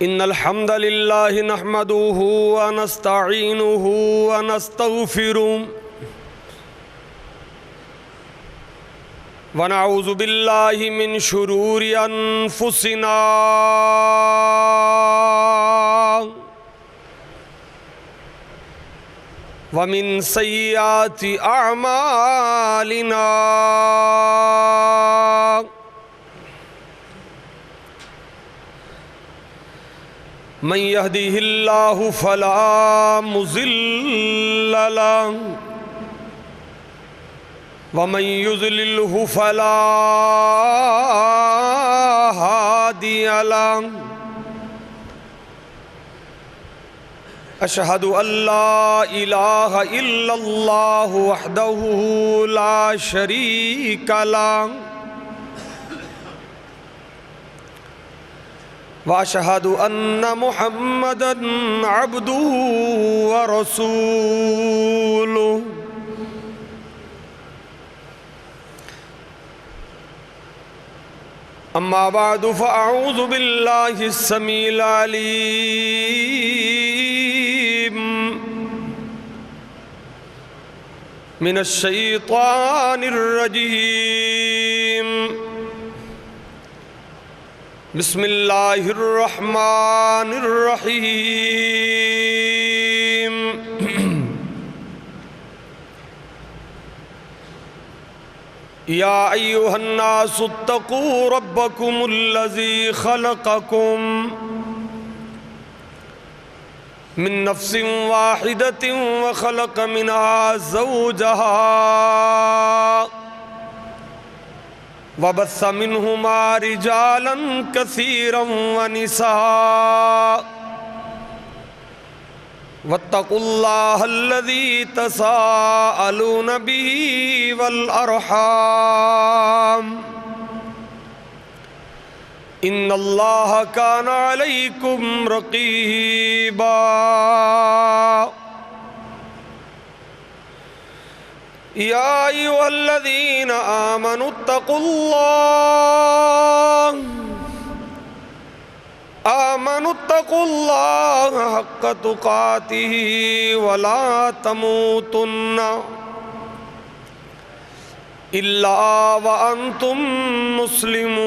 إن الحمد لله نحمده ونستعينه ونستغفره ونعوذ بالله من شرور أنفسنا ومن سيئات أعمالنا من يهده الله فلا مضل له ومن يضلله فلا هادي له أشهد أن لا إله إلا الله وحده لا شريك له وأشهد أن محمدًا عبده ورسوله أما بعد فأعوذ بالله السميع العليم من الشيطان الرجيم بسم الله الرحمن الرحيم يا أيها الناس اتقوا ربكم الذي خلقكم من نفس واحدة وخلق منها زوجها وبث منهما رجالا كثيرا ونساء واتقوا الله الذي تساءلون به والأرحام إن الله كان عليكم رقيبا يا أيها الذين آمنوا اتقوا الله حق تقاته ولا تموتن إلا وأنتم مسلمون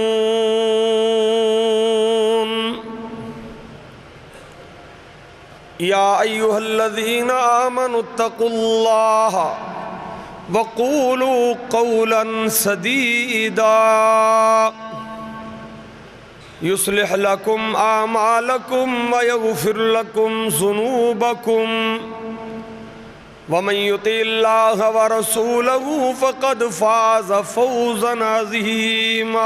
يا أيها الذين آمنوا اتقوا الله وقولوا قولا سديدا يصلح لكم أعمالكم ويغفر لكم ذنوبكم ومن يطع الله ورسوله فقد فاز فوزا عظيما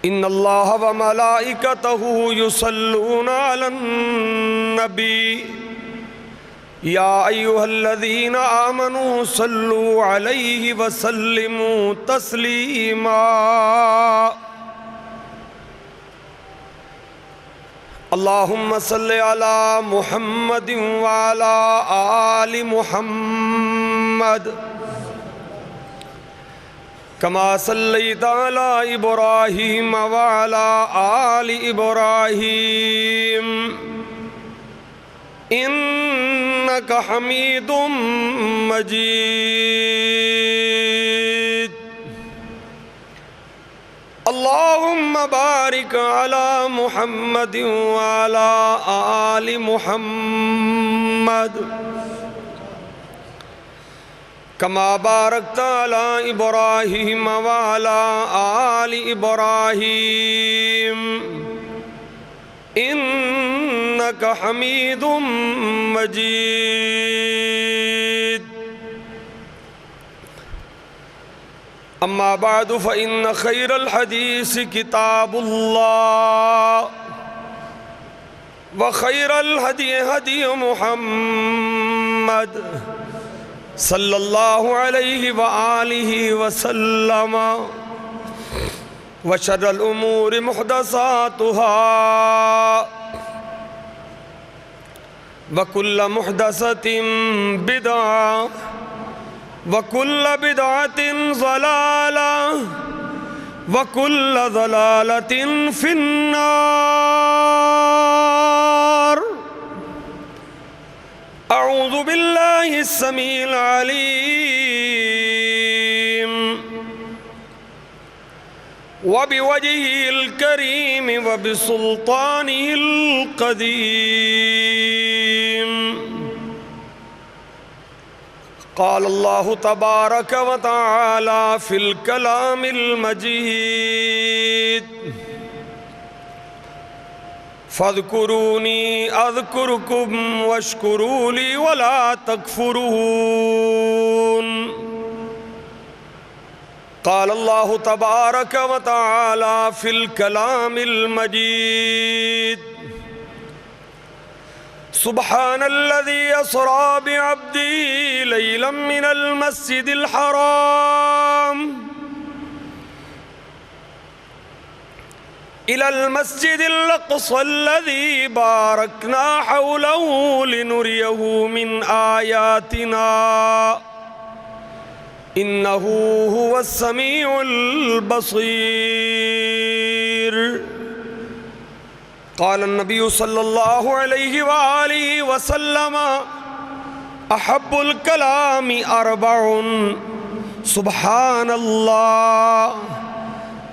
إن الله وملائكته يصلون على النبي يا أيها الذين آمنوا صلوا عليه وسلموا تسليما اللهم صل على محمد وعلى آل محمد كما صليت على إبراهيم وعلى آل إبراهيم إنك حميد مجيد اللهم بارك على محمد وعلى آل محمد كما باركت على إبراهيم وعلى آل إبراهيم إنك حميد مجيد أما بعد فإن خير الحديث كتاب الله وخير الهدي هدي محمد صلى الله عليه وآله وسلم وشر الأمور محدثاتها وكل محدثة بدعة وكل بدعة ضلالة وكل ضلالة في النار. أعوذ بالله السميع العليم وبوجهه الكريم وبسلطانه القديم. قال الله تبارك وتعالى في الكلام المجيد: فاذكروني أذكركم واشكروا لي ولا تكفرون. قال الله تبارك وتعالى في الكلام المجيد: سبحان الذي أسرى بعبده ليلا من المسجد الحرام إلى المسجد الأقصى الذي باركنا حوله لنريه من آياتنا إنه هو السميع البصير. قال النبي صلى الله عليه وآله وسلم: أحب الكلام أربع: سبحان الله،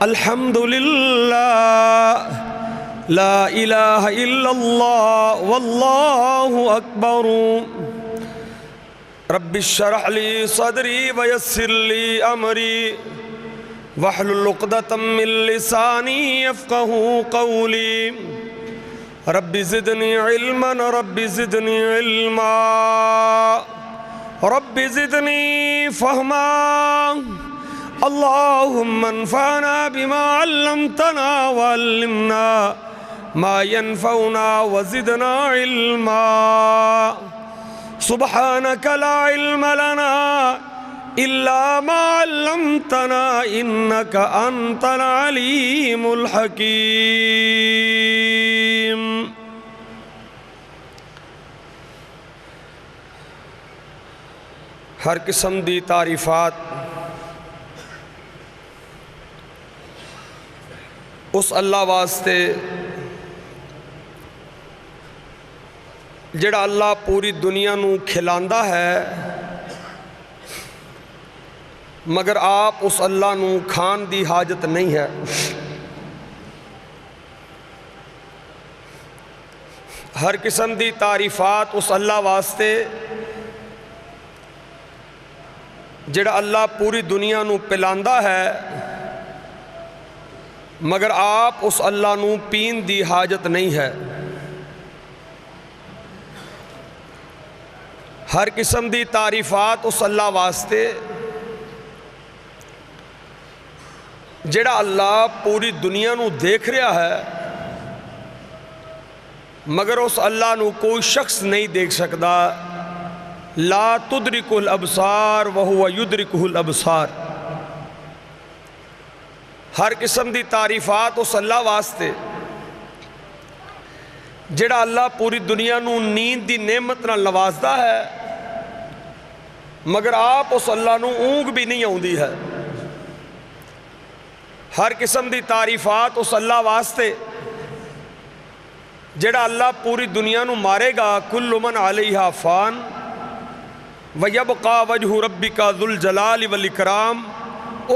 الحمد لله، لا إله إلا الله، والله أكبر. رب اشرح لي صدري ويسر لي أمري واحلل عقدة من لساني يفقهوا قولي. رب زدني علما، رب زدني علما، رب زدني فهما. اللهم انفعنا بما علمتنا وعلمنا ما ينفعنا وزدنا علما. سبحانك لا علم لنا إلا ما علمتنا إنك أنت العليم الحكيم. ہر قسم دی تعریفات اس اللہ واسطے جڑا اللہ پوری دنیا نو کھلاندا ہے، مگر آپ اس اللہ نو کھان دی حاجت نہیں ہے۔ ہر قسم دی تعریفات اس اللہ واسطے جڑا اللہ پوری دنیا نو پلاندا ہے، مگر آپ اس اللہ نو پین دی حاجت نہیں ہے۔ ہر قسم دی تعریفات اس اللہ واسطے جڑا اللہ پوری دنیا نو دیکھ رہا ہے، مگر اس اللہ نو کوئی شخص نہیں دیکھ سکتا۔ لا تدرک الابصار وہو یدرکہ الابصار۔ ہر قسم دی تعریفات اس اللہ واسطے جڑا اللہ پوری دنیا نو نیند دی نعمت نال نوازدا ہے، مگر آپ اس اللہ نو اونگ بھی نہیں آوندی ہے۔ ہر قسم دی تعریفات اس اللہ واسطے جڑا اللہ پوری دنیا نو مارے گا۔ کل من علیہا فان وَيَبْقَى وَجْهُ رَبِّكَ ذُو الْجَلَالِ وَالْإِكْرَامِ۔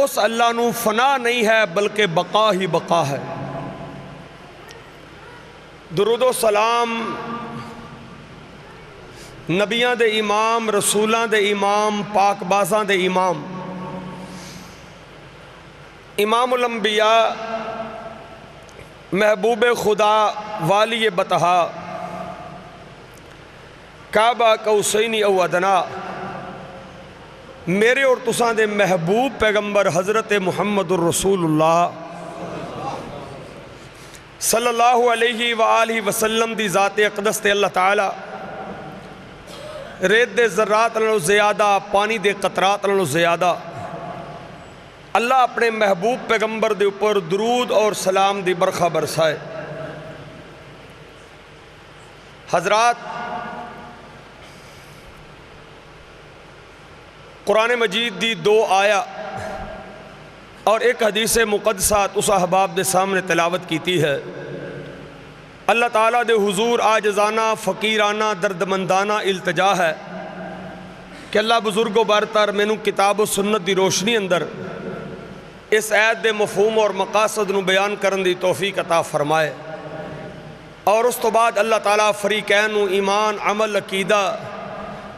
اس اللہ نو فنا نہیں ہے بلکہ بقا ہی بقا ہے۔ درود و سلام نبیاں دے امام، رسولاں دے امام، پاک بازاں دے امام، امام الانبیاء، محبوب خدا، والی بطحا، کعبہ قوسین او ادنا، میرے اور تساں دے محبوب پیغمبر حضرت محمد الرسول اللہ صلی اللہ علیہ وآلہ وسلم دی ذات اقدس تے اللہ تعالی ریت دے ذرات نالوں زیادہ، پانی دے قطرات نالوں زیادہ اللہ اپنے محبوب پیغمبر دے اوپر درود اور سلام دی برخہ برسائے۔ حضرات، قرآن مجید دی 2 آیا اور ایک حدیث مقدسہ اس احباب دے سامنے تلاوت کیتی ہے۔ اللہ تعالیٰ دے حضور عاجزانہ فقیرانہ دردمندانہ التجا ہے کہ اللہ بزرگ و برتر مینوں کتاب و سنت دی روشنی اندر اس آیت دے مفہوم اور مقاصد نو بیان کرن دی توفیق عطا فرمائے، اور اس تو بعد اللہ تعالیٰ فریقین نو ایمان عمل عقیدہ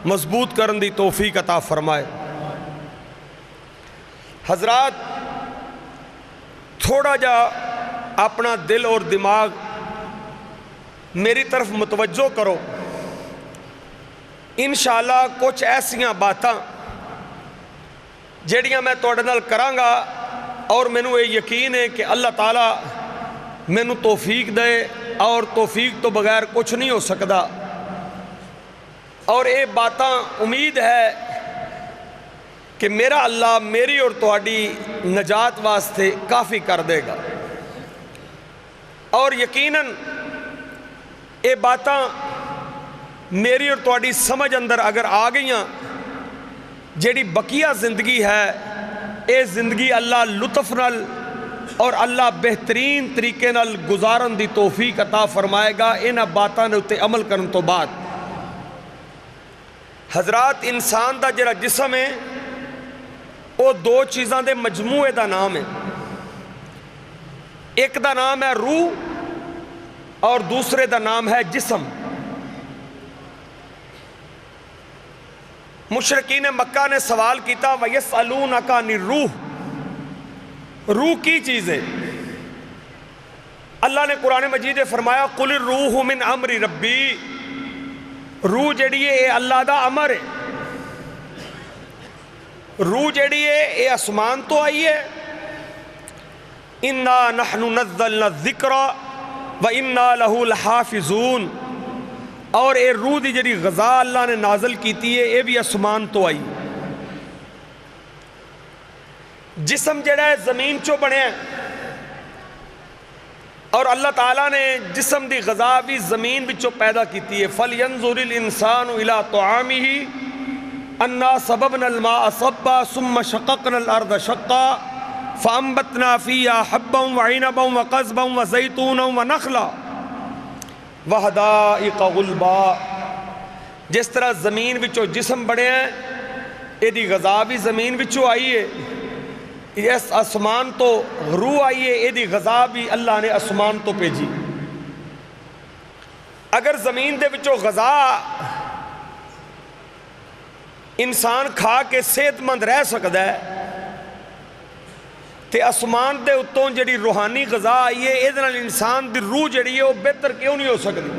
مضبوط کرن دی توفیق عطا فرمائے۔ حضرات، تھوڑا جا اپنا دل اور دماغ میری طرف متوجہ کرو۔ انشاءاللہ کچھ ایسیاں باتاں جڑیاں میں تواڈے نال کراں گا اور مینوں یہ یقین ہے کہ اللہ تعالیٰ مینوں توفیق دے، اور توفیق تو بغیر کچھ نہیں ہو سکتا، اور یہ باتاں امید ہے کہ میرا اللہ میری اور تہاڈی نجات واسطے کافی کر دے گا۔ اور یقیناً یہ باتاں میری اور تہاڈی سمجھ اندر اگر آ گئیاں، جیڑی بقیہ زندگی ہے اے زندگی اللہ لطف نال اور اللہ بہترین طریقے نال گزارن دی توفیق عطا فرمائے گا انہاں باتاں دے اُتے عمل کرن تو بعد۔ حضرات، انسان دا جڑا جسم ہے وہ 2 چیزاں دے مجموعے دا نام ہے۔ ایک دا نام ہے روح اور دوسرے دا نام ہے جسم۔ مشرکین مکہ نے سوال کیتا وَيَسْأَلُونَكَ عَنِ الرُّوحِ، روح کی چیز ہے؟ اللہ نے قرآن مجید فرمایا قُلِ الرُّوحُ مِنْ أَمْرِ رَبِّي، روح جڑی ہے اے اللہ دا امر ہے۔ روح جڑی ہے اے آسمان تو آئی ہے، اِنَّا نَحْنُ نَزَّلْنَا الذِّكْرَ وَإِنَّا لَهُ لَحَافِظُونَ، اور اے روح دی جڑی غذا اللہ نے نازل کیتی ہے اے بھی آسمان تو آئی۔ جسم جڑا ہے زمین چو بنے ہیں، اور اللہ تعالیٰ نے جسم دی غذا بھی زمین بچوں پیدا کیتی ہے۔ فَلْيَنظُرِ الْإِنسَانُ إِلَىٰ طَعَامِهِ أَنَّا صَبَبْنَا الْمَاءَ صَبًّا ثُمَّ شَقَقْنَا الْأَرْضَ شَقًّا فَأَنبَتْنَا فِيهَا حَبًّا وَعِنَبًا وَقَضْبًا وَزَيْتُونًا وَنَخْلًا وَحَدَائِقَ غُلْبًا۔ جس طرح زمین وچوں جسم بڑے ہیں، یہ دی غذا بھی زمین وچوں آئی ہے، اس آسمان تو روح آئی ہے، یہ دی غذا بھی اللہ نے آسمان تو بھیجی۔ اگر زمین دے وچوں غذا انسان کھا کے صحت مند رہ سکتا ہے، تے آسمان دے اتوں جڑی روحانی غذا آئی ہے یہ انسان دی روح جڑی ہے وہ بہتر کیوں نہیں ہو سکتی؟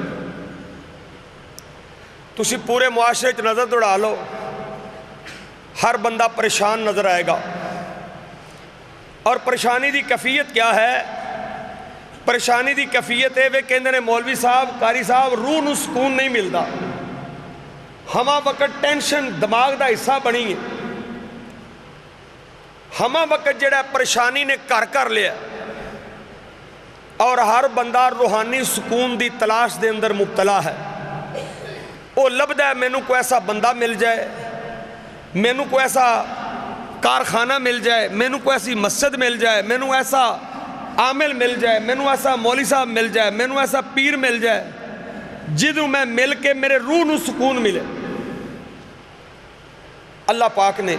تسی پورے معاشرے چ نظر دوڑا لو، ہر بندہ پریشان نظر آئے گا، اور پریشانی دی کیفیت کیا ہے؟ پریشانی دی کیفیت ہے وہ کہندے نے مولوی صاحب قاری صاحب روح نو سکون نہیں ملتا، ہمہ وقت ٹینشن دماغ دا حصہ بنی ہے، ہمہ وقت جڑا پریشانی نے کر لیا، اور ہر بندہ روحانی سکون دی تلاش دے اندر مبتلا ہے۔ وہ لبدا ہے مینوں کوئی ایسا بندہ مل جائے، مینوں کوئی ایسا کارخانہ مل جائے، مینوں کوئی ایسی مسجد مل جائے، مینوں ایسا عامل مل جائے، مینوں ایسا مولوی صاحب مل جائے، مینوں ایسا پیر مل جائے جدوں میں مل کے میرے روح نو سکون ملے۔ اللہ پاک نے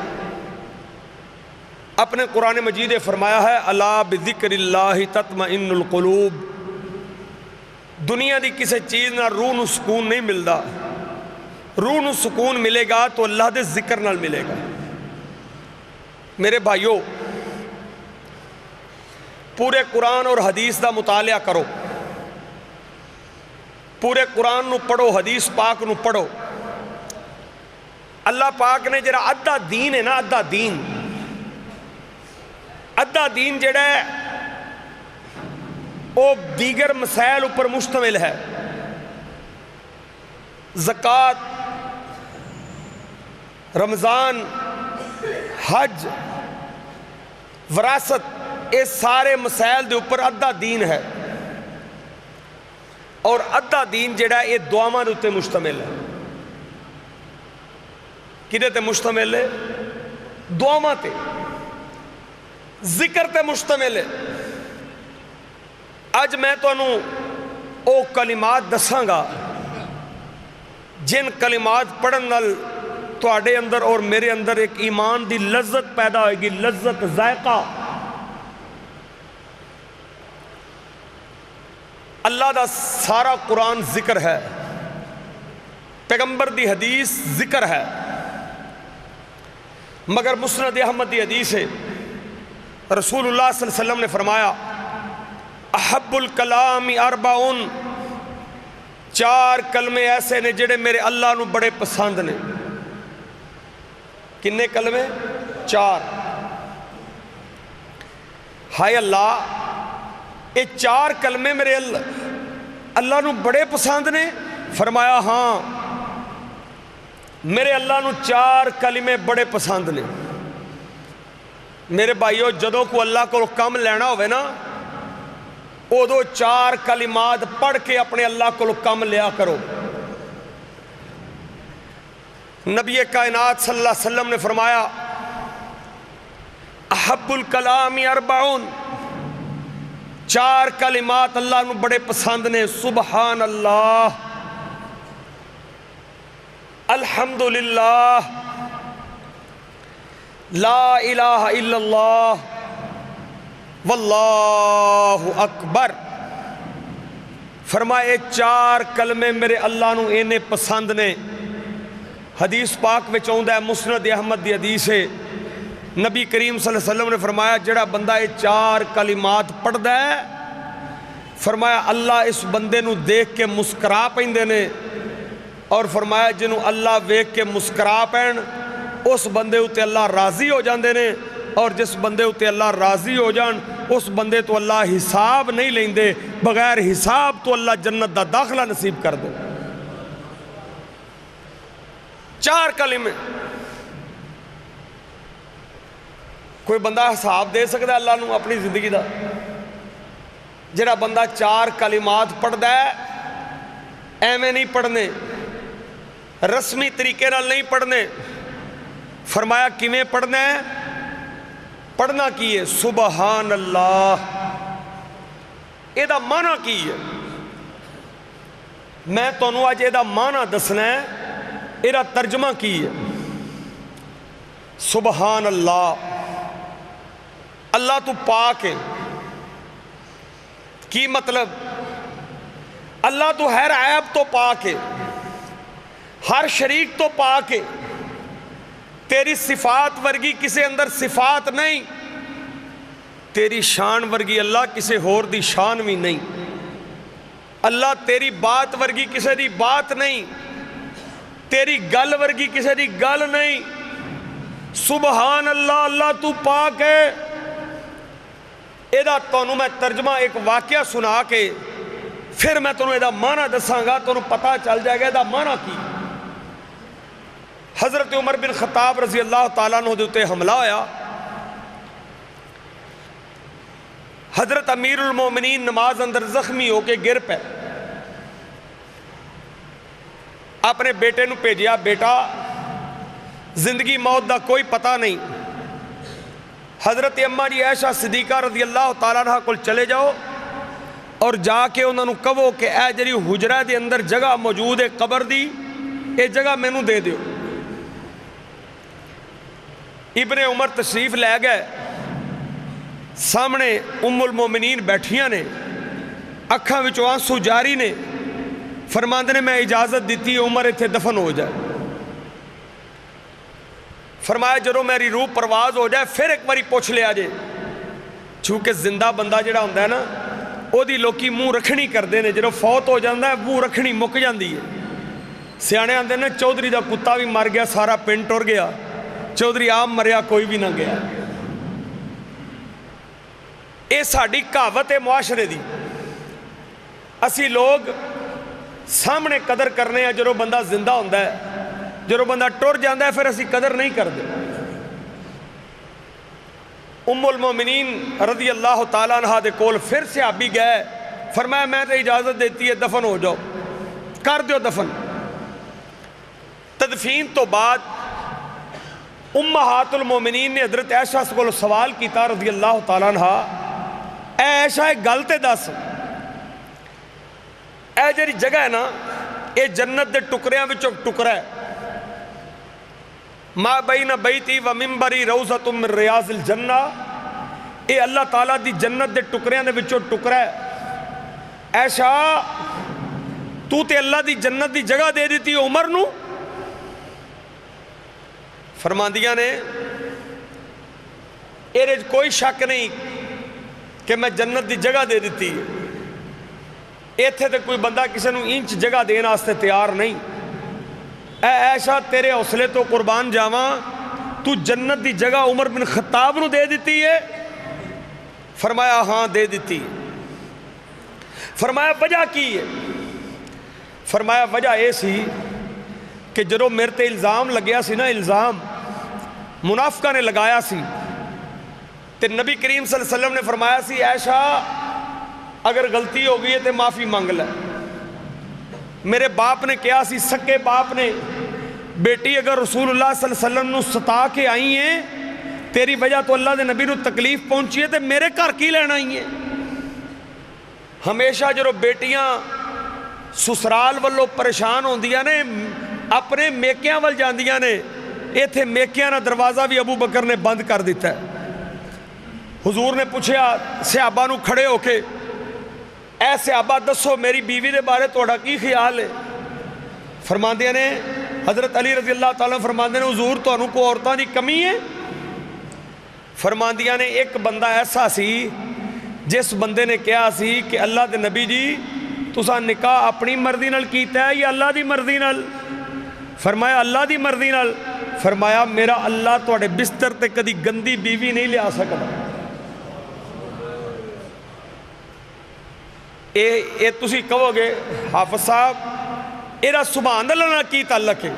اپنے قرآن مجید فرمایا ہے الا بذکر اللہ تطمئن القلوب، دنیا دی کسی چیز نہ روح نو سکون نہیں ملتا، روح نو سکون ملے گا تو اللہ دے ذکر نال ملے گا۔ میرے بھائیو، پورے قرآن اور حدیث دا مطالعہ کرو، پورے قرآن نو پڑھو، حدیث پاک نو پڑھو۔ اللہ پاک نے جڑا ادھا دین ہے نا، ادھا دین جڑا ہے وہ دیگر مسائل اوپر مشتمل ہے۔ زکوٰۃ، رمضان، حج، وراثت، یہ سارے مسائل دے اوپر ادھا دین ہے، اور ادھا دین جڑا ہے یہ دعاواں دے اوپر مشتمل ہے۔ کدے تے مشتمل ہے؟ دعاواں تے، ذکر تے مشتمل ہے۔ اج میں تانوں او کلمات دساں گا جن کلمات پڑھن نال تواڈے اندر اور میرے اندر ایک ایمان دی لذت پیدا ہوئے گی، لذت، ذائقہ۔ اللہ دا سارا قرآن ذکر ہے، پیغمبر دی حدیث ذکر ہے، مگر مسند احمد دی حدیث ہے، رسول اللہ صلی اللہ علیہ وسلم نے فرمایا احب الکلام اربعون، 4 کلمے ایسے نے جڑے میرے اللہ نو بڑے پسند نے۔ کنے کلمے؟ 4۔ ہائے اللہ، یہ 4 کلمے میرے اللہ نو بڑے پسند نے؟ فرمایا ہاں، میرے اللہ نو 4 کلمے بڑے پسند نے۔ میرے بھائیو، جدوں کو اللہ کو کم لینا ہوئے نا، ادو 4 کلمات پڑھ کے اپنے اللہ کو کم لیا کرو۔ نبی کائنات صلی اللہ علیہ وسلم نے فرمایا احب الکلام اربعون، 4 کلمات اللہ نو بڑے پسند نے، سبحان اللہ، الحمدللہ، لا الہ الا اللہ، واللہ اکبر۔ فرمائے 4 کلمے میرے اللہ نو اینے پسند نے۔ حدیث پاک میں چاہتا ہے، مسند احمد دی حدیث ہے، نبی کریم صلی اللہ علیہ وسلم نے فرمایا جڑا بندہ یہ 4 کلمات پڑھدا ہے، فرمایا اللہ اس بندے نو دیکھ کے مسکرا پیندے نے، اور فرمایا جنوں اللہ ویکھ کے مسکرا پین اس بندے اتے اللہ راضی ہو جاندے نے، اور جس بندے اتے اللہ راضی ہو جان اس بندے تو اللہ حساب نہیں لیندے، بغیر حساب تو اللہ جنت دا داخلہ نصیب کر دے۔ 4 کلمے، کوئی بندہ حساب دے سکتا ہے اللہ نو اپنی زندگی دا؟ جڑا بندہ 4 کلمات پڑھدا ہے، ایویں نہیں پڑھنے، رسمی طریقے نال نہیں پڑھنے۔ فرمایا کیویں پڑھنا ہے؟ پڑھنا کی ہے؟ سبحان اللہ۔ اے دا معنی کی ہے؟ میں تانوں اج اے دا معنی دسنا ہے، اے دا ترجمہ کی ہے۔ سبحان اللہ، اللہ تو پاک ہے۔ کی مطلب؟ اللہ تو ہر عیب تو پاک ہے، ہر شریک تو پاک ہے، تیری صفات ورگی کسے اندر صفات نہیں، تیری شان ورگی اللہ کسے ہور دی شان بھی نہیں، اللہ تیری بات ورگی کسے دی بات نہیں، تیری گل ورگی کسے دی گل نہیں۔ سبحان اللہ، اللہ تو پاک ہے۔ ایدہ تانوں میں ترجمہ ایک واقعہ سنا کے پھر میں تانوں ایدہ معنی دساں گا، تانوں پتہ چل جائے گا ایدہ معنی کی۔ حضرت عمر بن خطاب رضی اللہ تعالیٰ عنہ دوتے حملہ ہویا، حضرت امیر المومنین نماز اندر زخمی ہو کے گر پہ، اپنے بیٹے نو بھیجیا، بیٹا زندگی موت دا کوئی پتہ نہیں، حضرت اماں جی عائشہ صدیقہ رضی اللہ تعالیٰ عنہ کو چلے جاؤ اور جا کے انہوں نے کہو کہ اے جری حجرہ دے اندر جگہ موجود ہے قبر دی، اے جگہ میں نو دے دیو۔ ابن عمر تشریف لے گئے، سامنے ام المومنین بیٹھیاں نے، اکھاں وچوں آنسو جاری نے، فرماندے نے میں اجازت دیتی ہے عمر ایتھے دفن ہو جائے۔ فرمایا جدوں میری روح پرواز ہو جائے پھر ایک باری پوچھ لیا جے، چونکہ زندہ بندہ جڑا ہوندا ہے نا او دی لوکی منہ رکھنی کردے نے، جدوں فوت ہو جاندا ہے منہ رکھنی مک جاندی ہے۔ سیانے آندے نے چودھری دا کتا بھی مر گیا سارا پنڈ ٹر گیا، چودھری عام مریا کوئی بھی نہ گیا۔ اے ساڈی کہاوت ہے معاشرے دی، اسی لوگ سامنے قدر کرنے ہیں جدوں بندہ زندہ ہوندا ہے، جدوں بندہ ٹر جاندا ہے پھر اسی قدر نہیں کردے۔ ام المومنین رضی اللہ تعالیٰ عنہ دے کول پھر صحابی گئے، فرمایا میں تے اجازت دیتی ہے دفن ہو جاؤ، کر دیو دفن۔ تدفین تو بعد امہات المومنین نے حضرت عائشہ کو سوال کیتا رضی اللہ تعالیٰ عنہ، اے عائشہ ایک گل تے دس، اے جڑی جگہ ہے نا اے جنت دے ٹکریاں وچوں ٹکرا ہے، ما بین بیتی و منبری روضۃ من ریاض الجنہ، اے اللہ تعالیٰ دی جنت دے ٹکریاں دے وچوں ٹکرا ہے۔ عائشہ تو تے اللہ دی جنت دی جگہ دے دیتی عمر نو؟ فرماندیاں نے اے کوئی شک نہیں کہ میں جنت دی جگہ دے دیتی، ایتھے تے کوئی بندہ کسی نو انچ جگہ دینا واسطے تیار نہیں۔ اے عائشہ تیرے حوصلے تو قربان جاواں، تو جنت دی جگہ عمر بن خطاب نو دے دیتی ہے؟ فرمایا ہاں دے دیتی۔ فرمایا وجہ کی ہے؟ فرمایا وجہ اے سی کہ جدوں میرے تے الزام لگیا سی نا، الزام منافقہ نے لگایا سی، تے نبی کریم صلی اللہ علیہ وسلم نے فرمایا سی عائشہ اگر غلطی ہو گئی ہے تے معافی مانگ لے۔ میرے باپ نے کیا سی، سکے باپ نے، بیٹی اگر رسول اللہ صلی اللہ علیہ وسلم نو ستا کے آئی ہیں، تیری وجہ تو اللہ دے نبی نو تکلیف پہنچی ہے تے میرے گھر کی لینا آئی ہیں۔ ہمیشہ جدوں بیٹیاں سسرال والو پریشان ہوندیاں نے اپنے میکیاں وال جاندیاں نے، ایتھے میکیاں نہ دروازہ بھی ابو بکر نے بند کر دیتا ہے۔ حضور نے پوچھا صحابہ نو کھڑے ہو کے، اے صحابہ دسو میری بیوی دے بارے تہاڈا کی خیال ہے؟ فرماندے نے حضرت علی رضی اللہ تعالیٰ فرماندے نے حضور تانوں کو عورتاں دی کمی ہے؟ فرماندیاں نے ایک بندہ ایسا سی جس بندے نے کہا سی کہ اللہ دے نبی جی تساں نکاح اپنی مرضی نال کیتا ہے یا اللہ دی مرضی نال؟ فرمایا اللہ دی مرضی نال۔ فرمایا میرا اللہ تواڈے بستر تے کدی گندی بیوی نہیں لیا سکتا۔ اے تسی کہو گے حافظ صاحب ایرا سبحان اللہ نال کی تعلق ہے؟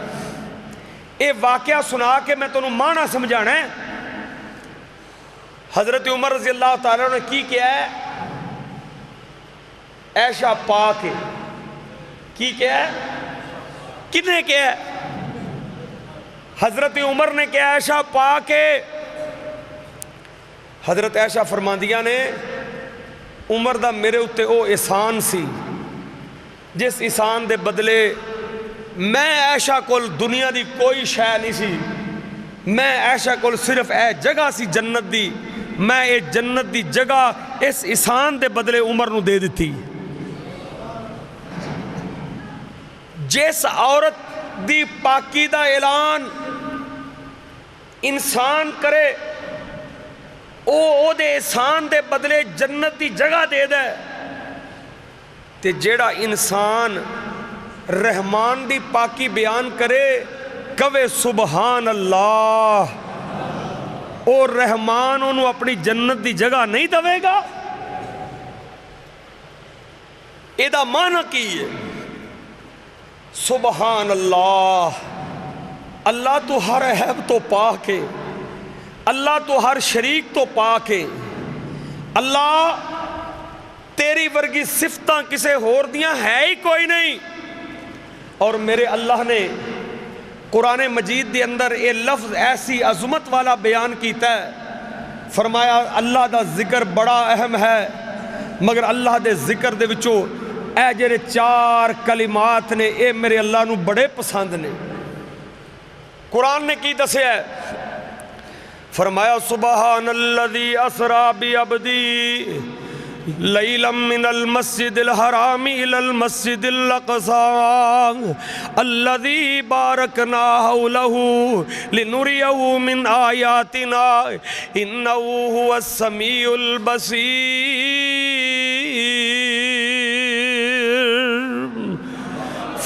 اے واقعہ سنا کے میں تانوں معنی سمجھانا ہے۔ حضرت عمر رضی اللہ تعالیٰ نے کی کیا ہے؟ عائشہ پاک ہے، کی کیا ہے؟ کنے کیا ہے؟ حضرت عمر نے کیا؟ عائشہ پاک ہے۔ حضرت عائشہ فرماندیاں نے عمر دا میرے اتے او احسان سی جس احسان دے بدلے میں عائشہ کول دنیا دی کوئی شے نہیں سی، میں عائشہ کول صرف اے جگہ سی جنت دی، میں اے جنت دی جگہ اس احسان دے بدلے عمر نو دے دیتی۔ جس عورت دی پاکی دا اعلان انسان کرے او دے احسان دے بدلے جنت دی جگہ دے دے، تے جیڑا انسان رحمان دی پاکی بیان کرے کہے سبحان اللہ، او رحمان انہوں اپنی جنت دی جگہ نہیں دوے گا؟ اے دا معنی کی ہے؟ سبحان اللہ، اللہ تو ہر عیب تو پاک ہے، اللہ تو ہر شریک تو پاک ہے، اللہ تیری ورگی صفتاں کسے ہور دیاں ہے ہی کوئی نہیں۔ اور میرے اللہ نے قرآن مجید دے اندر یہ لفظ ایسی عظمت والا بیان کیتا ہے، فرمایا اللہ دا ذکر بڑا اہم ہے، مگر اللہ دے ذکر دے وچوں اے جڑے چار کلمات نے اے میرے اللہ نو بڑے پسند نے۔ قرآن نے کی دسیا ہے؟ فرمایا سبحان الذی اسرا بعبدی لیلا من المسجد الحرام الى المسجد الاقصى الذي باركنا حوله لنريه من آياتنا انه هو السميع البصير۔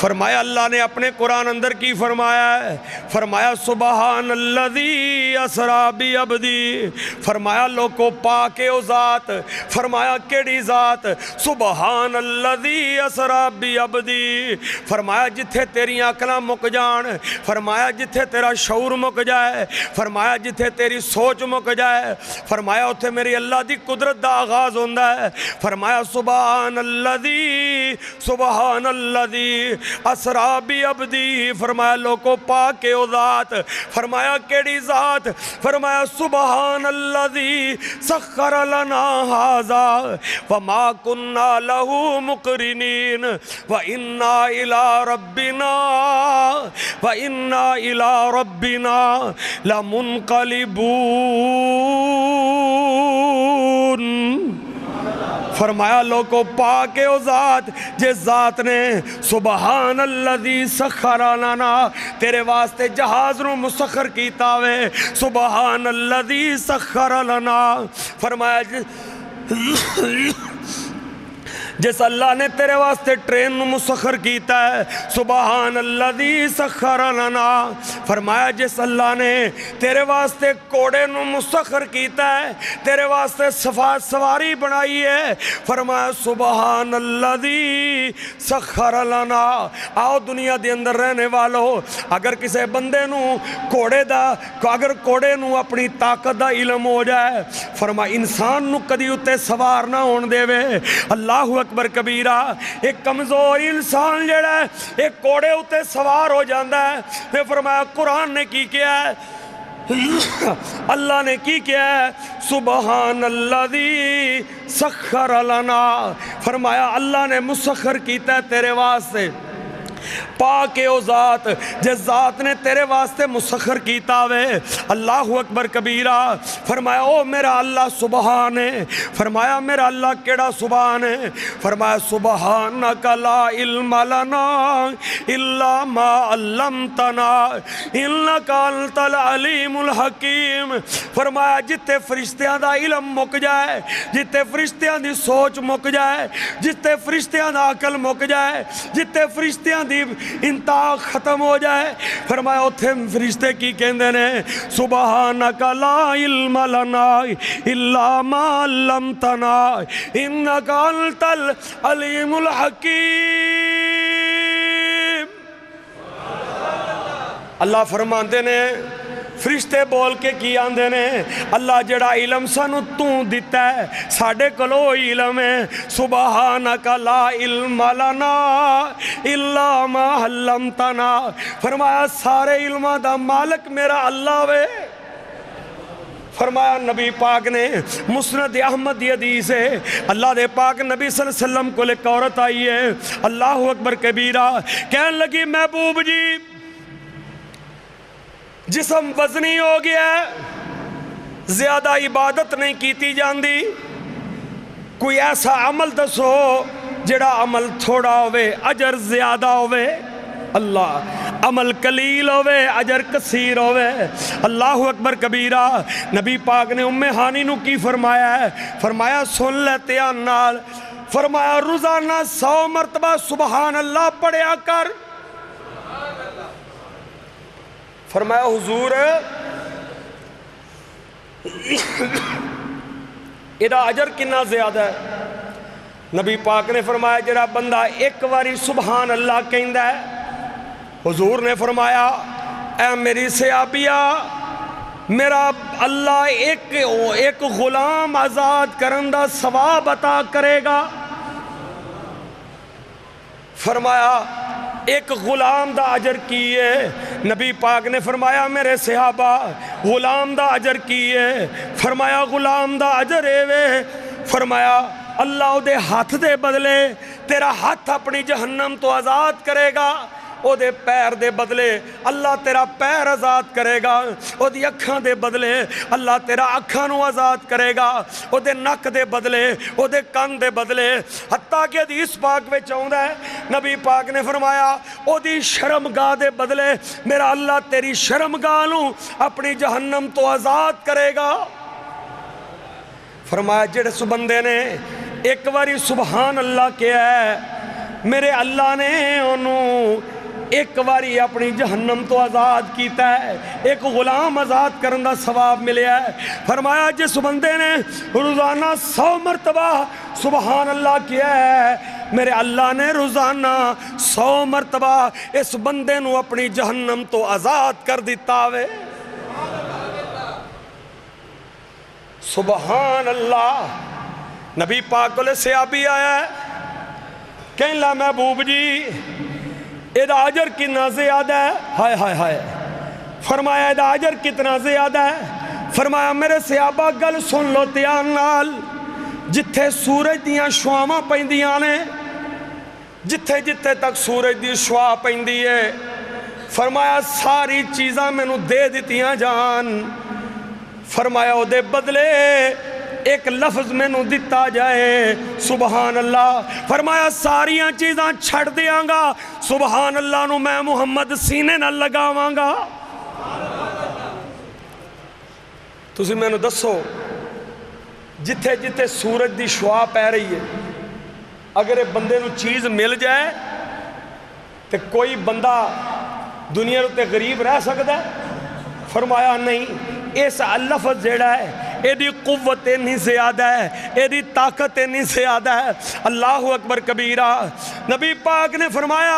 فرمایا اللہ نے اپنے قرآن اندر کی فرمایا ہے، فرمایا سبحان الذی اسرا بعبدی، فرمایا لوگو پاک او ذات، فرمایا کیڑی ذات؟ سبحان الذی اسرا بعبدی، فرمایا جتھے تیری عقلاں مک جان، فرمایا جتھے تیرا شعور مک جائے، فرمایا جتھے تیری سوچ مک جائے، فرمایا اتھے میری اللہ دی قدرت دا آغاز ہوندا ہے۔ فرمایا سبحان الذی، سبحان الذی، اسرا بی عبدی، فرمایا لوگو پاک او ذات، فرمایا کیڑی ذات، فرمایا سبحان الذی سخر لنا ھذا وما كنا له مقرنین وإنا إلى ربنا لمنقلبون۔ فرمایا لوگو پاک او ذات، جس ذات نے سبحان الذی سخر لنا تیرے واسطے جہاز نو مسخر کیتا وے، سبحان الذی سخر لنا، فرمایا جس اللہ نے تیرے واسطے ٹرین نو مسخر کیتا ہے، سبحان الذی سخر لنا، فرمایا جس اللہ نے تیرے واسطے کوڑے نو مسخر کیتا ہے، تیرے واسطے سواری بنائی ہے، فرمایا سبحان الذی سخر لنا۔ آؤ دنیا دے اندر رہنے والو، اگر کسے بندے نو اگر کوڑے نو اپنی طاقت دا علم ہو جائے، فرمایا انسان نو کدی اتے سوار نہ ہون دے وے۔ اللہ اکبر کبیرہ، ایک کمزور انسان جڑا ہے ایک کوڑے اتے سوار ہو جاندہ ہے۔ پھر فرمایا قرآن نے کی کیا ہے، اللہ نے کی کیا ہے، سبحان الذی سخر لنا، فرمایا اللہ نے مسخر کیتا ہے تیرے واسطے، پاک او ذات جس ذات نے تیرے واسطے مسخر کیتا وے۔ اللہ اکبر کبیرہ، فرمایا او میرا اللہ سبحان ہے، فرمایا میرا اللہ کیڑا سبحان ہے، فرمایا سبحانک لا علم لنا الا ما علمتنا انک انت العلیم الحکیم، فرمایا جتے فرشتیاں دا علم مک جائے، جتے فرشتیاں دی سوچ مک جائے، جتے فرشتیاں دا عقل مک جائے، جتے فرشتیاں دی انتہا ختم ہو جائے، فرمایا اتھے فرشتے کی کہندے نے سبحانک لا علم لنا الا ما علمتنا انک انت العلیم الحکیم۔ اللہ فرماندے نے، فرشتے بول کے کی آندے نے، اللہ جڑا علم سانو تو دیتا ہے ساڑھے کلو علم ہے، سبحانک لا علم لنا الا ما علمتنا، فرمایا سارے علمہ دا مالک میرا اللہ وے۔ فرمایا نبی پاک نے مسند احمد دی حدیث ہے، اللہ دے پاک نبی صلی اللہ علیہ وسلم کو ایک عورت آئی ہے، اللہ اکبر کبیرہ، کہنے لگی محبوب جی جسم وزنی ہو گیا ہے، زیادہ عبادت نہیں کیتی جاندی، کوئی ایسا عمل دسو جڑا عمل تھوڑا ہوئے اجر زیادہ ہوئے، اللہ عمل قلیل ہوئے اجر کثیر ہوئے۔ اللہ اکبر کبیرہ، نبی پاک نے ام ہانی نو کی فرمایا ہے، فرمایا سن لیتے نال، فرمایا روزانہ 100 مرتبہ سبحان اللہ پڑھیا کر۔ فرمایا حضور ایدہ اجر کنا زیادہ ہے؟ نبی پاک نے فرمایا جڑا بندہ ایک واری سبحان اللہ کہندہ ہے، حضور نے فرمایا اے میری صحابیہ، میرا اللہ ایک غلام آزاد کرندہ ثواب عطا کرے گا۔ فرمایا ایک غلام دا اجر کیے، نبی پاک نے فرمایا میرے صحابہ غلام دا اجر کیے، فرمایا غلام دا اجر وے، فرمایا اللہ دے ہاتھ دے بدلے تیرا ہاتھ اپنی جہنم تو آزاد کرے گا، او دے پیر دے بدلے اللہ تیرا پیر آزاد کرے گا، او دی اکھاں دے بدلے اللہ تیرا اکھاں نو آزاد کرے گا، او دے نک دے بدلے او دے کان دے بدلے، حتیٰ کہ حدیث پاک میں چاہتا ہے نبی پاک نے فرمایا او دی شرمگاہ دے بدلے میرا اللہ تیری شرمگاہ نو اپنی جہنم تو آزاد کرے گا۔ فرمایا جڑے سو بندے نے ایک واری سبحان اللہ کیا ہے، میرے اللہ نے انہوں ایک واری اپنی جہنم تو آزاد کیتا ہے، ایک غلام آزاد کرندہ ثواب ملیا ہے۔ فرمایا جس بندے نے روزانہ 100 مرتبہ سبحان اللہ کیا ہے، میرے اللہ نے روزانہ 100 مرتبہ اس بندے نو اپنی جہنم تو آزاد کر دیتا ہوئے۔ سبحان اللہ۔ نبی پاک علیہ صحابی آیا ہے، کہیں لا محبوب جی ادا اجر کتنا زیادہ ہے، ہائے ہائے ہائے، فرمایا ادا اجر کتنا زیادہ ہے، فرمایا میرے صحابہ گل سن لو دھیان نال، جتھے سورج دیاں شعاواں پیندیاں نے، جتھے جتھے تک سورج دی شعاع پیندی ہے، فرمایا ساری چیزاں مینوں دے دتیاں جان، فرمایا او دے بدلے ایک لفظ مینوں دتا جائے، سبحان اللہ، فرمایا ساریاں چیزاں چھڑ دیاں گا، سبحان اللہ نو میں محمد سینے نہ لگاواں گا۔ تسی مینوں دسو جتھے جتھے سورج دی شعاع پہ رہی ہے، اگر ایک بندے نو چیز مل جائے تو کوئی بندہ دنیا تے غریب رہ سکتا ہے؟ فرمایا نہیں، اس لفظ جیڑا ہے ایدی قوت نہیں زیادہ ہے، ایدی طاقت نہیں زیادہ ہے، اللہ اکبر کبیرہ۔ نبی پاک نے فرمایا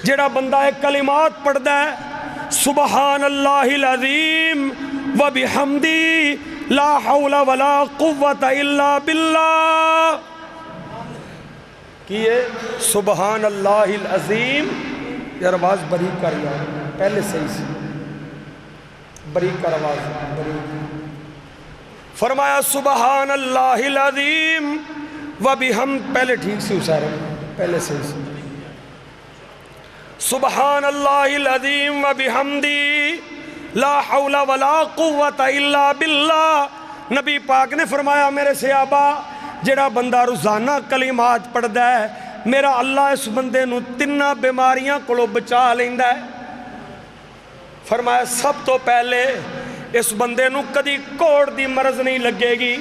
جیڑا بندہ ایک کلمات پڑھدا ہے، سبحان اللہ العظیم و بحمدی لا حول ولا قوت الا باللہ، کیے سبحان اللہ العظیم، یار آواز بریک کر یار، پہلے صحیح سی بریک کر آواز بریک، فرمایا سبحان اللہ العظیم و بحمد، پہلے ٹھیک سی اسارے پہلے صحیح سی، سبحان اللہ العظیم و بحمدی لا حول ولا قوت الا باللہ۔ نبی پاک نے فرمایا میرے صحابہ جڑا بندہ روزانہ کلمات پڑھدا ہے، میرا اللہ اس بندے نو تینہ بیماریاں کو بچا لیندا ہے۔ فرمایا سب تو پہلے اس بندے نو کدی کوڑ دی مرض نہیں لگے گی۔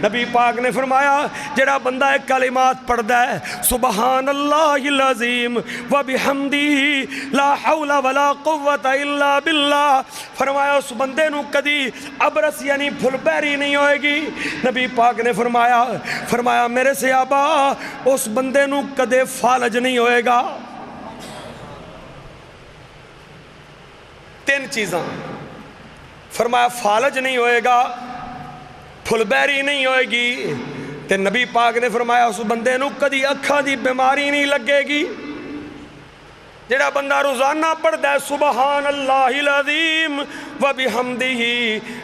نبی پاک نے فرمایا جڑا بندہ ایک کلمات پڑھدا ہے، سبحان اللہ العظیم و بحمدی لا حول ولا قوت الا باللہ، فرمایا اس بندے نو کدی ابرس یعنی پھل بہری نہیں ہوئے گی۔ نبی پاک نے فرمایا میرے صحابہ اس بندے نو کدے فالج نہیں ہوئے گا۔ تین چیزاں، فرمایا فالج نہیں ہوئے گا، پھل بہری نہیں ہوئے گی، تے نبی پاک نے فرمایا اس بندے نو کدی اکھاں دی بیماری نہیں لگے گی۔ جڑا بندہ روزانہ پڑھدا ہے سبحان اللہ العظیم و بحمدہ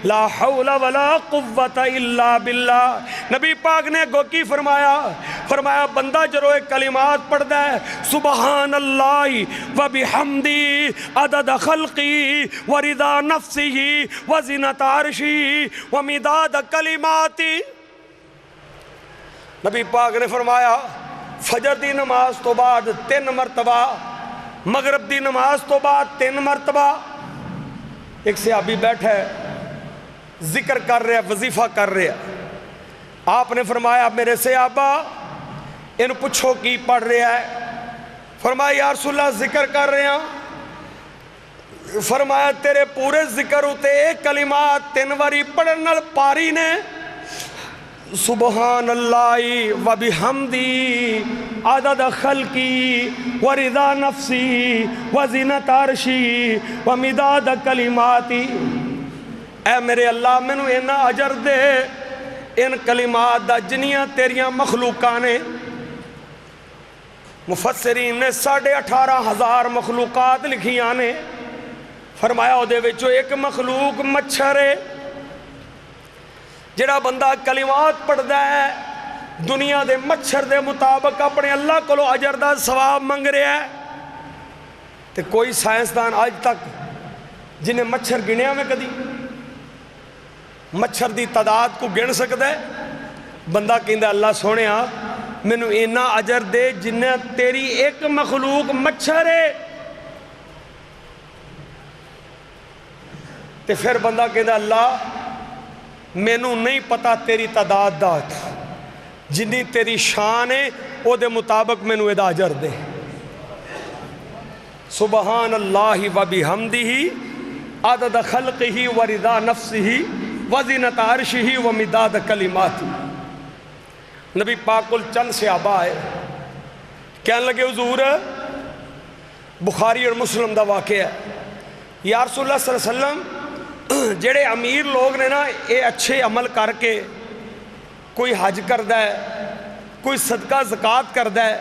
لا حول ولا قوت الا باللہ، نبی پاک نے گو کی فرمایا بندہ جرو ایک کلمات پڑھدا ہے، سبحان اللہ و بحمدہ عدد خلقی و رضا نفسی و زینت عرشی و مداد کلماتی۔ نبی پاک نے فرمایا فجر دی نماز تو بعد 3 مرتبہ، مغرب دی نماز تو بعد 3 مرتبہ، ایک صحابی بیٹھا ہے ذکر کر رہے وظیفہ کر رہے، آپ نے فرمایا میرے صحابہ ان پوچھو کی پڑھ رہے ہے، فرمایا یا رسول اللہ ذکر کر رہے ہیں، فرمایا تیرے پورے ذکر ہوتے ایک کلمات 3 واری پڑھن نال پاری نے، سبحان اللہ و بحمدی عدد خلقی و رضا نفسی و زینت عرشی و مداد کلماتی۔ اے میرے اللہ مینوں اینا اجر دے ان کلمات دا جنیاں تیریاں مخلوقاں نے، مفسرین نے 18,500 مخلوقات لکھیاں نے، فرمایا او دے وچوں ایک مخلوق مچھر ہے۔ جڑا بندہ کلمات پڑھدا ہے دنیا دے مچھر دے مطابق اپنے اللہ کو اجر دا ثواب منگ رہا ہے، تے کوئی سائنسدان آج تک جنہیں مچھر گنیا میں کدی مچھر دی تعداد کو گن سکتا ہے؟ بندہ کہندا اللہ سونے مینوں اینا اجر دے جنہیں تیری ایک مخلوق مچھر ہے، تے پھر بندہ کہندا اللہ مینوں نہیں پتا تیری تعداد دا، جنی تیری شان ہے او دے مطابق مینوں ادا اجر دے۔ سبحان اللہ و بحمدہ عدد خلقہ و رضا نفسہ و زینت عرشہ و مداد کلماتہ۔ نبی پاک کل چند صحابہ آئے، کہنے لگے حضور بخاری اور مسلم دا واقعہ ہے، یا رسول اللہ صلی اللہ علیہ وسلم جڑے امیر لوگ نے نا یہ اچھے عمل کر کے کوئی حج کردا ہے، کوئی صدقہ زکوٰۃ کردا ہے،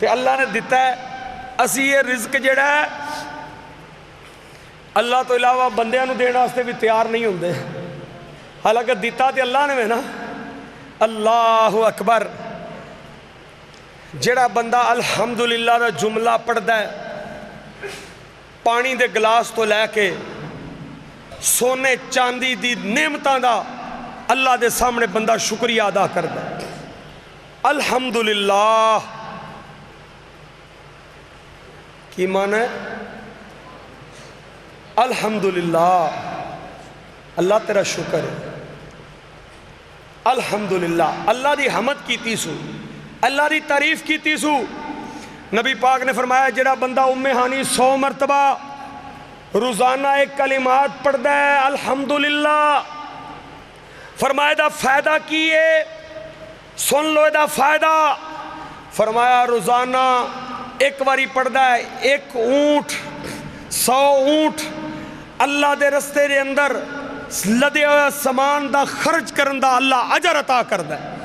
تے اللہ نے دیتا ہے. اسی یہ رزق جڑا ہے اللہ تو علاوہ بندیاں نو دین واسطے بھی تیار نہیں ہوندے. حالانکہ دیتا تے اللہ نے نا. اللہ اکبر. جڑا بندہ الحمدللہ دا جملہ پڑھدا ہے پانی دے گلاس تو لے کے سونے چاندی دی نعمتاں دا اللہ دے سامنے بندہ شکریہ ادا کردا ہے. الحمدللہ کی معنی ہے الحمدللہ اللہ تیرا شکر ہے. الحمدللہ اللہ دی حمد کیتی سو, اللہ دی تعریف کیتی سو. نبی پاک نے فرمایا جڑا بندہ ام ہانی 100 مرتبہ روزانہ ایک کلمات پڑھدا ہے الحمدللہ, فرمایا دا فائدہ کی ہے, سن لو دا فائدہ. فرمایا روزانہ ایک واری پڑھدا ہے ایک اونٹ 100 اونٹ اللہ دے رستے دے اندر لدے ہوئے سامان دا خرچ کرن دا اللہ اجر عطا کردا ہے.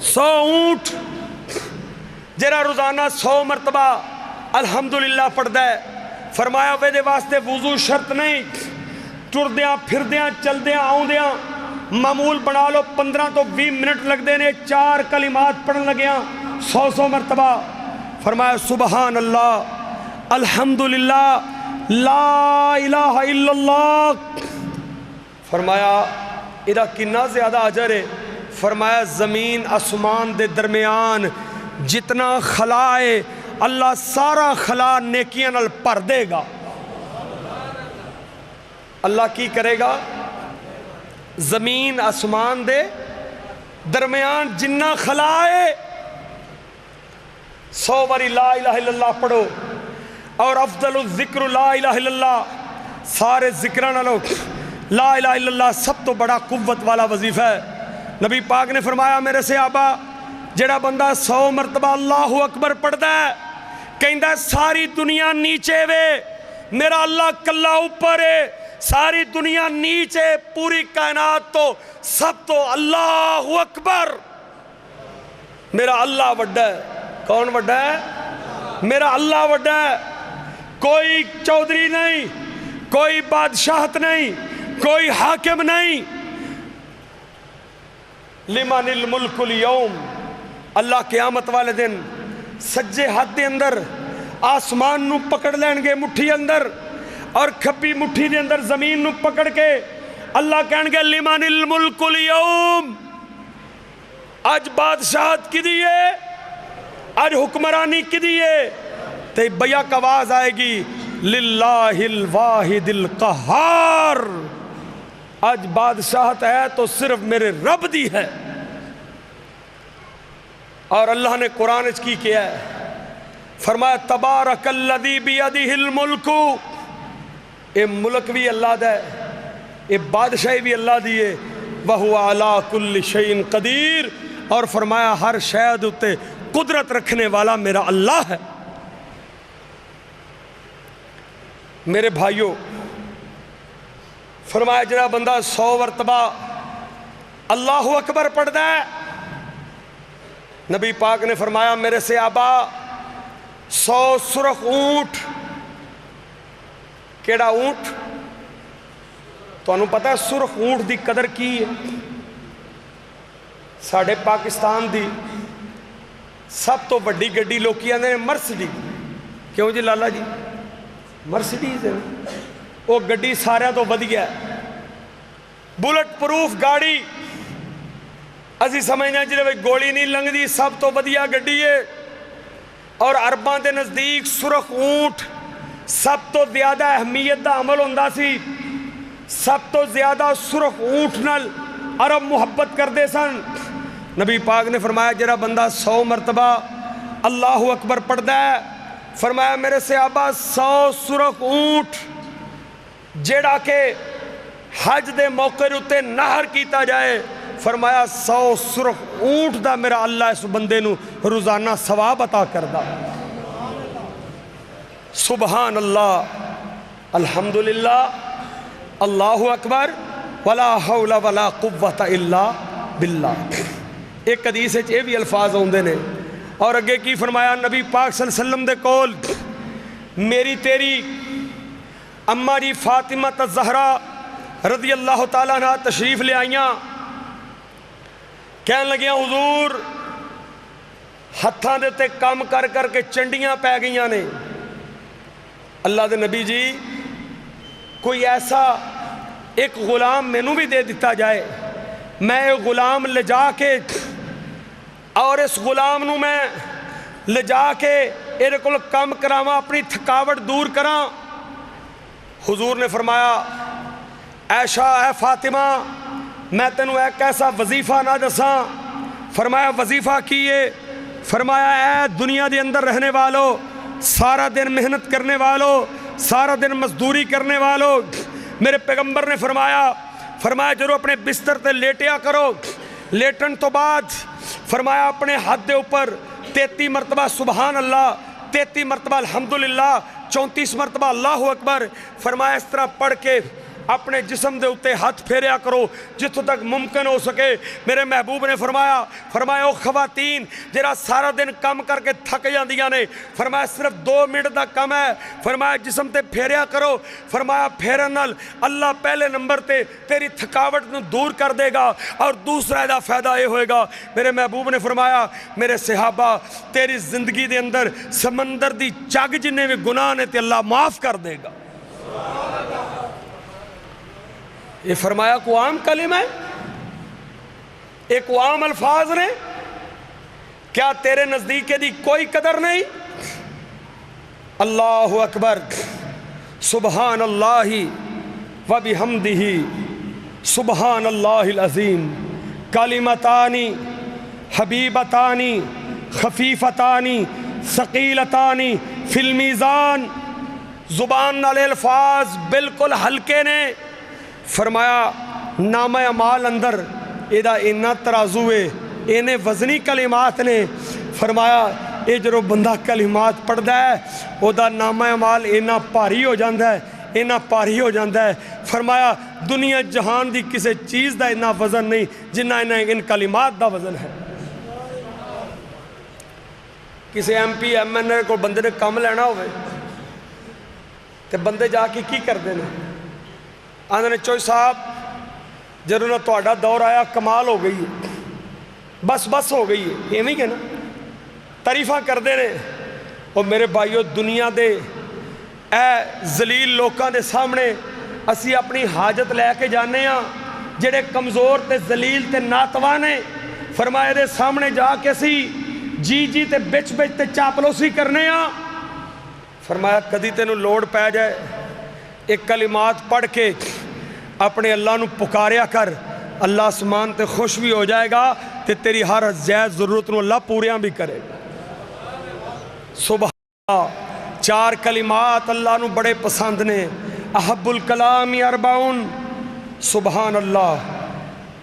100 اونٹ جرا روزانہ 100 مرتبہ الحمدللہ پڑھدا ہے. فرمایا وے دے واسطے وضو شرط نہیں, ٹردیاں پھردیاں چلدیاں آؤندیاں معمول بنا لو 15 تو 20 منٹ لگدے نے 4 کلمات پڑھن لگیاں 100 مرتبہ. فرمایا سبحان اللہ الحمدللہ لا الہ الا اللہ. فرمایا ادا کنا زیادہ اجر ہے. فرمایا زمین آسمان دے درمیان جتنا خلا ہے اللہ سارا خلا نیکیاں نال بھر دے گا. اللہ کی کرے گا؟ زمین آسمان دے درمیان جنہ خلا ہے 100 باری لا الہ الا اللہ پڑھو. اور افضل الذکر لا الہ الا اللہ, سارے ذکران نالوں لا الہ الا اللہ سب تو بڑا قوت والا وظیفہ ہے. نبی پاک نے فرمایا میرے صحابہ جڑا بندہ 100 مرتبہ اللہ اکبر پڑھدا ہے کہندا ہے ساری دنیا نیچے وے میرا اللہ کلا اوپر ہے, ساری دنیا نیچے پوری کائنات تو سب تو اللہ اکبر. میرا اللہ وڈا ہے. کون وڈا ہے؟ میرا اللہ وڈا ہے. کوئی چودھری نہیں, کوئی بادشاہت نہیں, کوئی حاکم نہیں. لمن الملک اليوم, اللہ قیامت والے دن سجے ہاتھ دے اندر آسمان نو پکڑ لین گے مٹھی اندر, اور کھبی مٹھی دے اندر زمین نو پکڑ کے اللہ کہن گے لمن الملک اليوم, آج بادشاہت کی دیئے, آج حکمرانی کی دیئے. تے بیک آواز آئے گی للہ الواحد القہار, آج بادشاہت ہے تو صرف میرے رب دی ہے. اور اللہ نے قرآن اچ کی کیا ہے, فرمایا تبارک الذی بیدہ الملک, اے ملک بھی اللہ دا ہے, اے بادشاہی بھی اللہ دی ہے. وَهُوَ عَلَىٰ كُلِّ شَيْءٍ قدیر, اور فرمایا ہر شے تے قدرت رکھنے والا میرا اللہ ہے. میرے بھائیوں فرمایا جڑا بندہ 100 مرتبہ اللہ اکبر پڑھدا ہے, نبی پاک نے فرمایا میرے صحابہ 100 سرخ اونٹ. کیڑا اونٹ؟ تو انہوں پتہ ہے سرخ اونٹ دی قدر کی ہے؟ ساڑھے پاکستان دی سب تو بڑی گڈی لوکی آندے مرسڈیز. کیوں جی لالا جی؟ مرسڈیز ہے, وہ گڈی سارے تو ودیا ہے, بلٹ پروف گاڑی. اسی سمجھنا جی گولی نہیں لنگ دی, سب تو ودیا گڈی ہے. اور عربان دے نزدیک سرخ اونٹ سب تو زیادہ اہمیت دا عمل ہوندا سی. سب تو زیادہ سرخ اونٹ نال عرب محبت کر دے سن. نبی پاک نے فرمایا جرا بندہ 100 مرتبہ اللہ اکبر پڑھدا ہے, فرمایا میرے صحابہ 100 سرخ اونٹ جیڑا کہ حج دے موقع اتے نہر کیتا جائے, فرمایا 100 سرخ اونٹ دا میرا اللہ اس بندے نو روزانہ ثواب عطا کردا. سبحان اللہ الحمدللہ اللہ اکبر ولا حول ولا قوت الا باللہ. ایک حدیث یہ بھی الفاظ ہوندے نے اور اگے کی فرمایا نبی پاک صلی اللہ علیہ وسلم دے کول میری تیری اماں جی فاطمہ الزہرا رضی اللہ تعالیٰ عنہ تشریف لے آئیاں، کہن لگیاں حضور ہتھاں دے تے کام کر کر کے چنڈیاں پہ گئیاں نے، اللہ دے نبی جی کوئی ایسا ایک غلام مینوں بھی دے دیتا جائے، میں ایک غلام لے جا کے اور اس غلام نو میں لے جا کے ایرے کول کام کراواں، اپنی تھکاوٹ دور کراں۔ حضور نے فرمایا عائشہ اے فاطمہ میں تینوں ایک ایسا وظیفہ نہ دساں، فرمایا وظیفہ کیے، فرمایا اے دنیا دے اندر رہنے والو، سارا دن محنت کرنے والو، سارا دن مزدوری کرنے والو، میرے پیغمبر نے فرمایا جدوں اپنے بستر تے لیٹیا کرو، لیٹن تو بعد فرمایا اپنے ہاتھ دے اوپر 33 مرتبہ سبحان اللہ، 33 مرتبہ الحمدللہ، 34 مرتبہ اللہ اکبر، فرمایا اس طرح پڑھ کے اپنے جسم دے اتے ہاتھ پھیریا کرو جتوں تک ممکن ہو سکے۔ میرے محبوب نے فرمایا او خواتین جرا سارا دن کام کر کے تھک جاندیاں نے، فرمایا صرف 2 منٹ دا کم ہے، فرمایا جسم تے پھیریا کرو، فرمایا پھیرن نال اللہ پہلے نمبر تے تیری تھکاوٹ نو دور کر دے گا، اور دوسرا دا فائدہ یہ ہوئے گا، میرے محبوب نے فرمایا میرے صحابہ تیری زندگی دے اندر سمندر دی چاگ جنہیں بھی گناہ نے تے اللہ معاف کر دے گا۔ یہ فرمایا کو عام کلمہ ہے، ایک عام الفاظ نے، کیا تیرے نزدیک دی کوئی قدر نہیں؟ اللہ اکبر، سبحان اللہ و بحمدہ، سبحان اللہ العظیم، کلمتانی حبیبتانی خفیفتانی ثقیلتانی فی المیزان، زبان نالے الفاظ بالکل ہلکے نے، فرمایا نامہ اعمال اندر ایدہ اینا ترازوے اینے وزنی کلمات نے، فرمایا اے جو بندہ کلمات پڑھ دا ہے او دا نامہ اعمال اینا پاری ہو جاندہ ہے، اینا پاری ہو جاندہ ہے، فرمایا دنیا جہان دی کسے چیز دا اینا وزن نہیں جنہ ان کلمات دا وزن ہے۔ کسے ایم پی ایم این اے کو بندے نے کام لینا ہوئے تے بندے جا کے کی کر دینے، آندھے نے چوئی صاحب جنہوں نے توڑا دور آیا کمال ہو گئی ہے، بس ہو گئی ہے، یہ نہیں کہنا تعریفہ کر دینے۔ اور میرے بھائیو دنیا دے اے ذلیل لوکاں دے سامنے اسی اپنی حاجت لے کے جانے ہاں، جڑے کمزور تے ذلیل تے ناتوانے، فرمائے دے سامنے جا کے سی جی تے بچ تے چاپلوسی کرنے ہاں، فرمایا کدی تینوں لوڑ پہ جائے ایک کلمات پڑھ کے اپنے اللہ نو پکاریا کر، اللہ آسمان تے خوش بھی ہو جائے گا تے تیری ہر زیاد ضرورت نو اللہ پوریاں بھی کرے گا۔ سبحان، 4 کلمات اللہ نو بڑے پسند نے، احب الکلام اربعون، سبحان اللہ،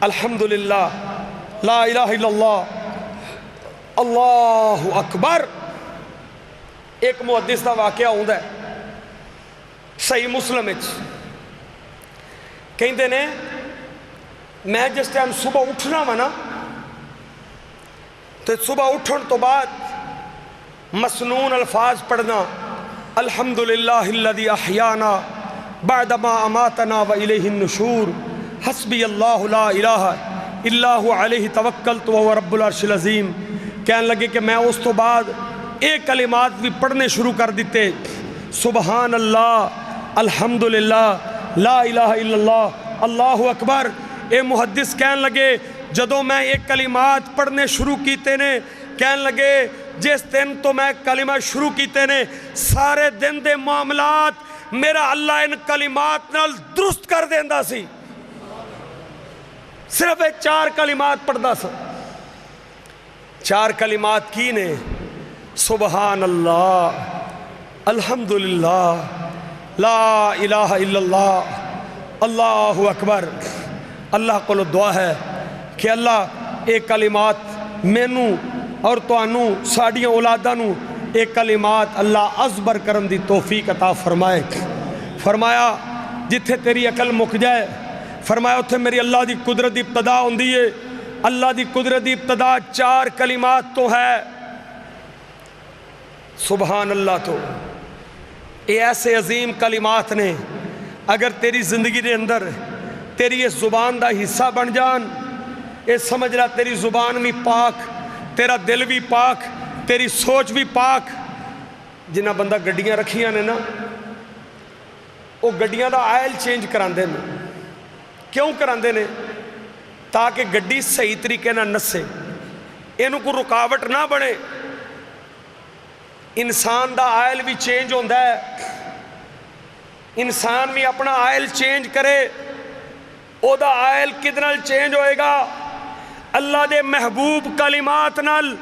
الحمدللہ، لا الہ الا اللہ، اللہ اکبر۔ ایک محدث دا واقعہ ہوندہ ہے صحیح مسلم اچ، کہیں دینے میں جس ٹائم صبح اٹھنا منا تو صبح اٹھن تو بعد مسنون الفاظ پڑھنا، الحمدللہ الذی احیانا بعدما اماتنا و الیہ النشور، حسبی اللہ لا الہ الا هو علیہ توکلت وهو رب العرش العظیم۔ کہنے لگے کہ میں اس تو بعد ایک کلمات بھی پڑھنے شروع کر دیتے، سبحان اللہ، الحمدللہ، لا الہ الا اللہ، اللہ اکبر۔ اے محدث کہنے لگے جدوں میں ایک کلمات پڑھنے شروع کیتے نے، کہنے لگے جس دن تو میں کلمہ شروع کیتے نے سارے دن دے معاملات میرا اللہ ان کلمات نال درست کر دیندہ سی، صرف 4 کلمات پڑھدا سا۔ 4 کلمات کی نے، سبحان اللہ، الحمدللہ، لا الہ الا اللہ، اللہ اکبر۔ اللہ کو دعا ہے کہ اللہ ایک کلمات مینوں اور توانوں ساڑیاں اولاداں نوں ایک کلمات اللہ ازبر کرن دی توفیق عطا فرمائے۔ فرمایا جتھے تیری عقل مک جائے، فرمایا اتھے میری اللہ دی قدرت دی ابتدا ہوندی ہے۔ اللہ دی قدرت دی ابتدا 4 کلمات تو ہے، سبحان اللہ تو یہ ایسے عظیم کلمات نے اگر تیری زندگی دے اندر تیری اس زبان دا حصہ بن جان، یہ سمجھ رہا تیری زبان بھی پاک، تیرا دل بھی پاک، تیری سوچ بھی پاک۔ جنہ بندہ گڈیاں رکھیاں نے نا وہ گڈیاں دا آئل چینج کراندے نے، کیوں کراندے نے؟ تاکہ گڈی صحیح طریقے نہ نسے، اینوں کو رکاوٹ نہ بنے۔ انسان دا آئل بھی چینج ہوندہ ہے، انسان بھی اپنا آئل چینج کرے، او دا آئل کدنال چینج ہوئے گا؟ اللہ دے محبوب کلمات نال۔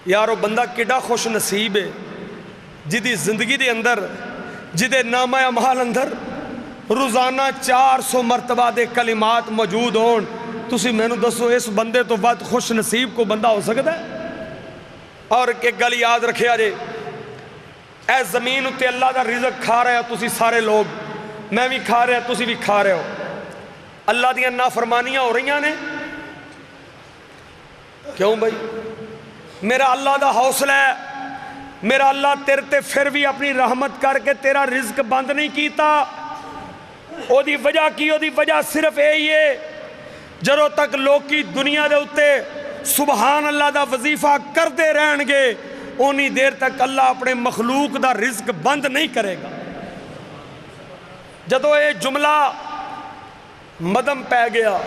یارو بندہ کڈا خوش نصیب ہے جدی زندگی دے اندر، جدے نامہ اعمال اندر روزانہ 400 مرتبہ دے کلمات موجود ہون۔ تسی میں نو دسو اس بندے تو ود خوش نصیب کو بندہ ہو سکتا ہے؟ اور ایک گل یاد رکھے آجے، اے زمین اتے اللہ دا رزق کھا رہے ہو تسی سارے لوگ، میں بھی کھا رہے ہو تسی بھی کھا رہے ہو، اللہ دیاں نافرمانیاں ہو رہی نے، کیوں بھائی؟ میرا اللہ دا حوصلہ ہے، میرا اللہ تیرے تے پھر بھی اپنی رحمت کر کے تیرا رزق بند نہیں کیتا۔ او دی وجہ کی؟ او دی وجہ صرف یہی ہے، جدوں تک لوگ کی دنیا دے اتے سبحان اللہ دا وظیفہ کر دے رہن گے اونی دیر تک اللہ اپنے مخلوق دا رزق بند نہیں کرے گا۔ جدوں یہ جملہ مدم پہ گیا،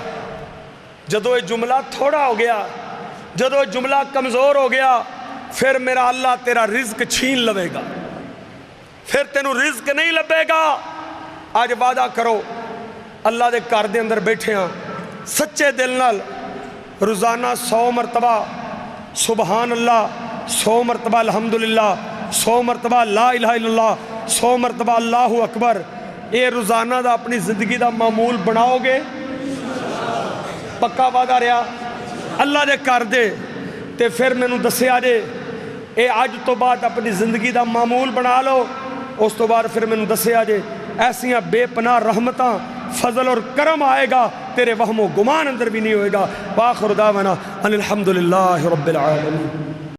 جدوں یہ جملہ تھوڑا ہو گیا، جدوں یہ جملہ کمزور ہو گیا، پھر میرا اللہ تیرا رزق چھین لوے گا، پھر تینوں رزق نہیں لبے گا۔ آج وعدہ کرو، اللہ دے گھر دے اندر بیٹھے ہاں، سچے دل نال روزانہ 100 مرتبہ سبحان اللہ، 100 مرتبہ الحمدللہ، 100 مرتبہ لا الہ الا اللہ، 100 مرتبہ اللہ اکبر، یہ روزانہ دا اپنی زندگی دا معمول بناؤ گے؟ پکا وعدہ رہا اللہ دے کر دے تے پھر میں نو دسے آجے اے آج تو بعد اپنی زندگی دا معمول بنا لو۔ اس تو بعد پھر میں نو دسے آجے ایسیاں بے پناہ رحمتاں فضل اور کرم آئے گا، تیرے وہم و گمان اندر بھی نہیں ہوئے گا۔ وآخر دعوانا ان الحمدللہ رب العالمین۔